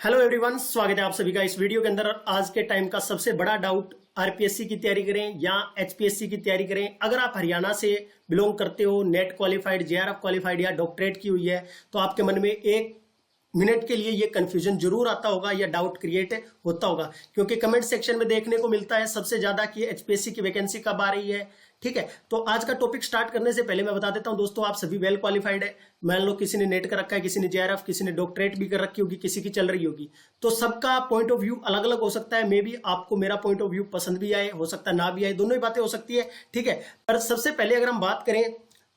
Hello everyone, स्वागत है आप सभी का इस वीडियो के अंदर। आज के टाइम का सबसे बड़ा डाउट, आरपीएससी की तैयारी करें या एचपीएससी की तैयारी करें। अगर आप हरियाणा से बिलोंग करते हो, नेट क्वालिफाइड, जेआरएफ क्वालिफाइड या डॉक्टरेट की हुई है, तो आपके मन में एक मिनट के लिए ये कंफ्यूजन जरूर आता होगा या डाउट क्रिएट होता होगा, क्योंकि कमेंट सेक्शन में देखने को मिलता है सबसे ज्यादा कि एचपीएससी की वैकेंसी कब आ रही है। ठीक है, तो आज का टॉपिक स्टार्ट करने से पहले मैं बता देता हूं दोस्तों, आप सभी वेल क्वालिफाइड है। मान लो किसी ने नेट कर रखा है, किसी ने जेआरएफ, किसी ने डॉक्टरेट भी कर रखी होगी, किसी की चल रही होगी, तो सबका पॉइंट ऑफ व्यू अलग अलग हो सकता है। मे बी आपको मेरा पॉइंट ऑफ व्यू पसंद भी आए, हो सकता है ना भी आए, दोनों ही बातें हो सकती है। ठीक है, पर सबसे पहले अगर हम बात करें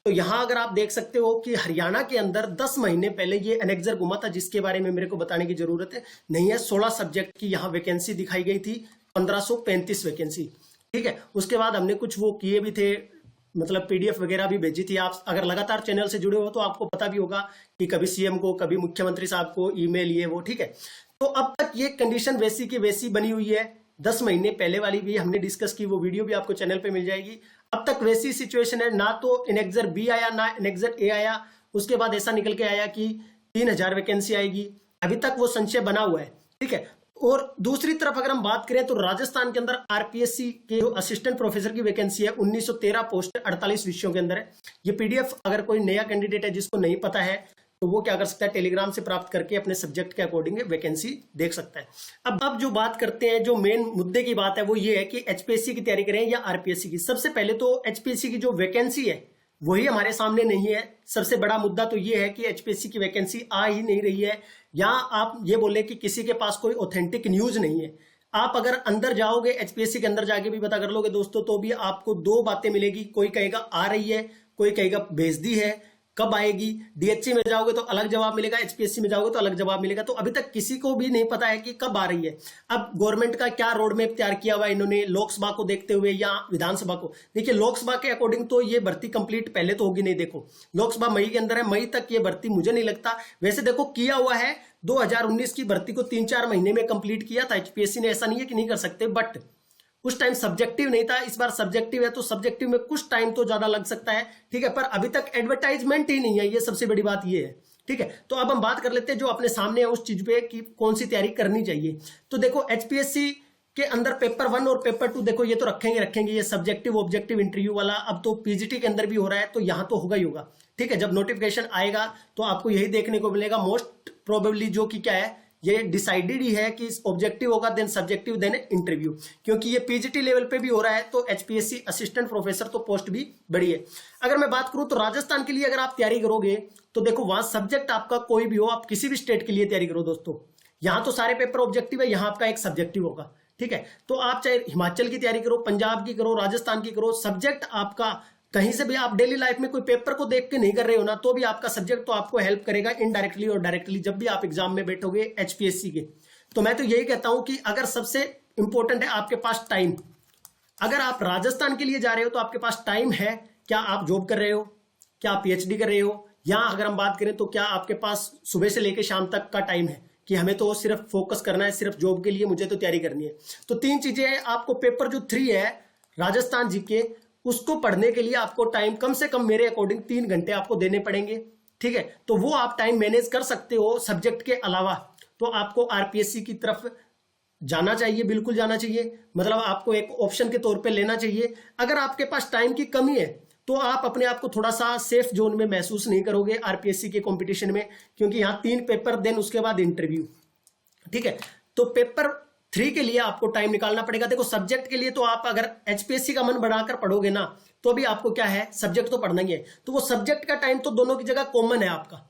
तो यहां अगर आप देख सकते हो कि हरियाणा के अंदर 10 महीने पहले ये एनेक्जर घुमा था, जिसके बारे में मेरे को बताने की जरूरत है नहीं है। 16 सब्जेक्ट की यहां वैकेंसी दिखाई गई थी, 1535 वैकेंसी। ठीक है, उसके बाद हमने कुछ वो किए भी थे, मतलब पीडीएफ वगैरह भी भेजी थी। आप अगर लगातार चैनल से जुड़े हो तो आपको पता भी होगा कि कभी सीएम को, कभी मुख्यमंत्री साहब को ईमेल, ये वो। ठीक है, तो अब तक ये कंडीशन वैसी की वैसी बनी हुई है। 10 महीने पहले वाली भी हमने डिस्कस की, वो वीडियो भी आपको चैनल पे मिल जाएगी। अब तक वैसी सिचुएशन है, ना तो एनेक्जर बी आया ना एनेक्जर ए आया। उसके बाद ऐसा निकल के आया कि 3000 वैकेंसी आएगी, अभी तक वो संशय बना हुआ है। ठीक है, और दूसरी तरफ अगर हम बात करें तो राजस्थान के अंदर आरपीएससी के जो असिस्टेंट प्रोफेसर की वैकेंसी है 1913 पोस्ट 48 विषयों के अंदर है। ये पीडीएफ अगर कोई नया कैंडिडेट है जिसको नहीं पता है तो वो क्या कर सकता है, टेलीग्राम से प्राप्त करके अपने सब्जेक्ट के अकॉर्डिंग वैकेंसी देख सकता है। अब जो बात करते हैं, जो मेन मुद्दे की बात है वो ये है कि एचपीएससी की तैयारी करें या आरपीएससी की। सबसे पहले तो एचपीएससी की जो वैकेंसी है वही हमारे सामने नहीं है। सबसे बड़ा मुद्दा तो ये है कि एचपीएससी की वैकेंसी आ ही नहीं रही है, या आप ये बोले कि किसी के पास कोई ऑथेंटिक न्यूज नहीं है। आप अगर अंदर जाओगे, एचपीएससी के अंदर जाके भी पता कर लोगे दोस्तों, तो भी आपको दो बातें मिलेगी। कोई कहेगा आ रही है, कोई कहेगा भेज दी है, कब आएगी। डीएचसी में जाओगे तो अलग जवाब मिलेगा, एचपीएससी में जाओगे तो अलग जवाब मिलेगा। तो अभी तक किसी को भी नहीं पता है कि कब आ रही है। अब गवर्नमेंट का क्या रोड मैप तैयार किया हुआ है इन्होंने, लोकसभा को देखते हुए या विधानसभा को। देखिए, लोकसभा के अकॉर्डिंग तो ये भर्ती कंप्लीट पहले तो होगी नहीं। देखो, लोकसभा मई के अंदर है, मई तक ये भर्ती मुझे नहीं लगता। वैसे देखो, किया हुआ है 2019 की भर्ती को 3-4 महीने में कंप्लीट किया था एचपीएससी ने। ऐसा नहीं है कि नहीं कर सकते, बट उस टाइम सब्जेक्टिव नहीं था। इस बार सब्जेक्टिव है तो सब्जेक्टिव में कुछ टाइम तो ज्यादा लग सकता है। ठीक है, पर अभी तक एडवर्टाइजमेंट ही नहीं है, ये सबसे बड़ी बात ये है। ठीक है, तो अब हम बात कर लेते हैं जो अपने सामने है उस चीज पे कि कौन सी तैयारी करनी चाहिए। तो देखो, एचपीएससी के अंदर पेपर 1 और पेपर 2 देखो, ये तो रखेंगे ये सब्जेक्टिव ऑब्जेक्टिव इंटरव्यू वाला। अब तो पीजीटी के अंदर भी हो रहा है, तो यहां तो होगा ही होगा। ठीक है, जब नोटिफिकेशन आएगा तो आपको यही देखने को मिलेगा मोस्ट प्रोबेबली, जो कि क्या है, ये डिसाइडेड ही है कि ऑब्जेक्टिव होगा, देन सब्जेक्टिव, देन इंटरव्यू। क्योंकि ये पीजीटी लेवल पे भी हो रहा है, तो एचपीएससी असिस्टेंट प्रोफेसर तो पोस्ट भी बड़ी है। अगर मैं बात करूं तो राजस्थान के लिए अगर आप तैयारी करोगे तो देखो, वहां सब्जेक्ट आपका कोई भी हो, आप किसी भी स्टेट के लिए तैयारी करो दोस्तों, यहां तो सारे पेपर ऑब्जेक्टिव है, यहां आपका एक सब्जेक्टिव होगा। ठीक है, तो आप चाहे हिमाचल की तैयारी करो, पंजाब की करो, राजस्थान की करो, सब्जेक्ट आपका कहीं से भी, आप डेली लाइफ में कोई पेपर को देख के नहीं कर रहे हो ना, तो भी आपका सब्जेक्ट तो आपको हेल्प करेगा इनडायरेक्टली और डायरेक्टली जब भी आप एग्जाम में बैठोगे एचपीएससी के। तो मैं तो यही कहता हूं कि अगर सबसे इंपॉर्टेंट है आपके पास टाइम। अगर आप राजस्थान के लिए जा रहे हो तो आपके पास टाइम है। क्या आप जॉब कर रहे हो, क्या आप पीएचडी कर रहे हो, या अगर हम बात करें तो क्या आपके पास सुबह से लेकर शाम तक का टाइम है कि हमें तो सिर्फ फोकस करना है, सिर्फ जॉब के लिए मुझे तो तैयारी करनी है। तो 3 चीजें हैं। आपको पेपर जो 3 है राजस्थान जीके, उसको पढ़ने के लिए आपको टाइम कम से कम मेरे अकॉर्डिंग 3 घंटे आपको देने पड़ेंगे। ठीक है, तो वो आप टाइम मैनेज कर सकते हो सब्जेक्ट के अलावा, तो आपको आरपीएससी की तरफ जाना चाहिए, बिल्कुल जाना चाहिए। मतलब आपको एक ऑप्शन के तौर पे लेना चाहिए। अगर आपके पास टाइम की कमी है तो आप अपने आप को थोड़ा सा सेफ जोन में महसूस नहीं करोगे आरपीएससी के कंपटीशन में, क्योंकि यहां 3 पेपर, देन उसके बाद इंटरव्यू। ठीक है, तो पेपर 3 के लिए आपको टाइम निकालना पड़ेगा। देखो, सब्जेक्ट के लिए तो आप अगर एचपीएससी का मन बढ़ाकर पढ़ोगे ना, तो भी आपको क्या है, सब्जेक्ट तो पढ़ना ही है। तो वो सब्जेक्ट का टाइम तो दोनों की जगह कॉमन है आपका,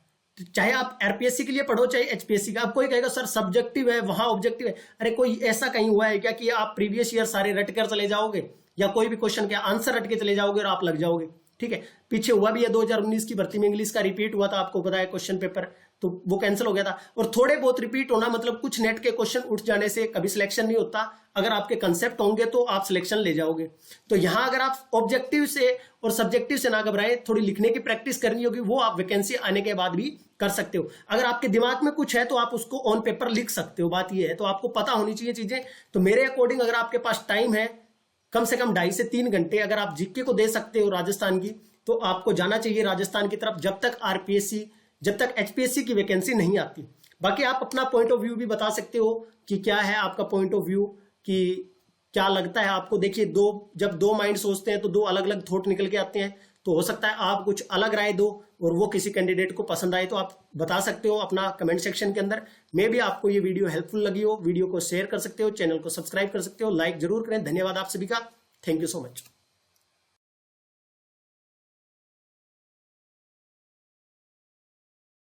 चाहे आप आरपीएससी के लिए पढ़ो चाहे एचपीएससी का। अब कोई कहेगा सर सब्जेक्टिव है, वहां ऑब्जेक्टिव है। अरे कोई ऐसा कहीं हुआ है क्या कि आप प्रीवियस ईयर सारे रट कर चले जाओगे, या कोई भी क्वेश्चन के आंसर रट के चले जाओगे और आप लग जाओगे। ठीक है, पीछे हुआ भी है, 2019 की भर्ती में इंग्लिश का रिपीट हुआ था, आपको पता है क्वेश्चन पेपर, तो वो कैंसिल हो गया था। और थोड़े बहुत रिपीट होना मतलब कुछ नेट के क्वेश्चन उठ जाने से कभी सिलेक्शन नहीं होता। अगर आपके कंसेप्ट होंगे तो आप सिलेक्शन ले जाओगे। तो यहां अगर आप ऑब्जेक्टिव से और सब्जेक्टिव से ना घबराएं, थोड़ी लिखने की प्रैक्टिस करनी होगी, वो आप वैकेंसी आने के बाद भी कर सकते हो। अगर आपके दिमाग में कुछ है तो आप उसको ऑन पेपर लिख सकते हो, बात ये है। तो आपको पता होनी चाहिए चीजें। तो मेरे अकॉर्डिंग अगर आपके पास टाइम है कम से कम 2.5 से 3 घंटे अगर आप जीके को दे सकते हो राजस्थान की, तो आपको जाना चाहिए राजस्थान की तरफ, जब तक आरपीएससी, जब तक एचपीएससी की वैकेंसी नहीं आती। बाकी आप अपना पॉइंट ऑफ व्यू भी बता सकते हो कि क्या है आपका पॉइंट ऑफ व्यू, कि क्या लगता है आपको। देखिए जब दो माइंड सोचते हैं तो दो अलग अलग थॉट निकल के आते हैं, तो हो सकता है आप कुछ अलग राय दो और वो किसी कैंडिडेट को पसंद आए, तो आप बता सकते हो अपना कमेंट सेक्शन के अंदर। मे भी आपको ये वीडियो हेल्पफुल लगी हो, वीडियो को शेयर कर सकते हो, चैनल को सब्सक्राइब कर सकते हो, लाइक जरूर करें। धन्यवाद आप सभी का, थैंक यू सो मच।